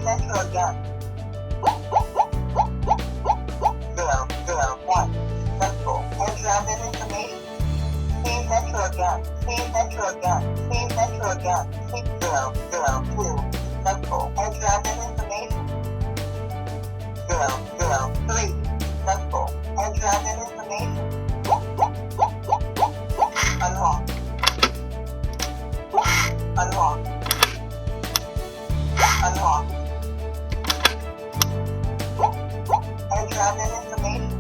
enter again. 001. Successful. Enter admin information. Please enter again. Please enter again. Please enter again. 002. Successful. Enter admin information. 003. Successful. Enter admin information. Unlock. Unlock. Unlock. Enter admin information.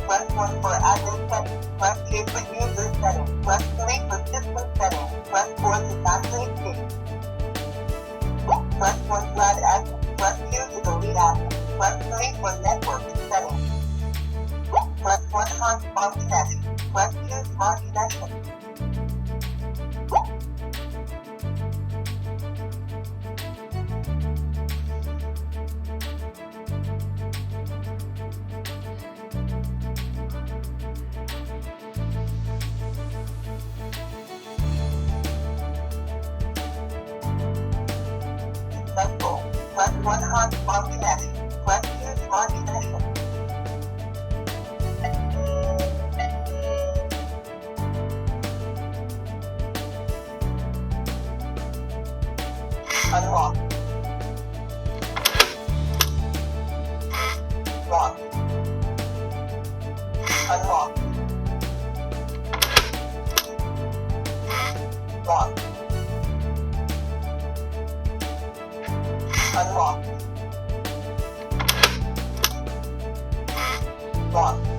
Press 1 for admin settings. Press 2 for user settings. Press 3 for system settings. Press 4 to factory state. Press 1 to add admin. Press 2 to delete admin. Press 3 for network settings. Press 1 hotspot connection. Press 2 smart connection. Successful. Press 1 hotspot connection. Press 2 smart connection. Unlock. Lock. Unlock. Lock. Unlock. Lock.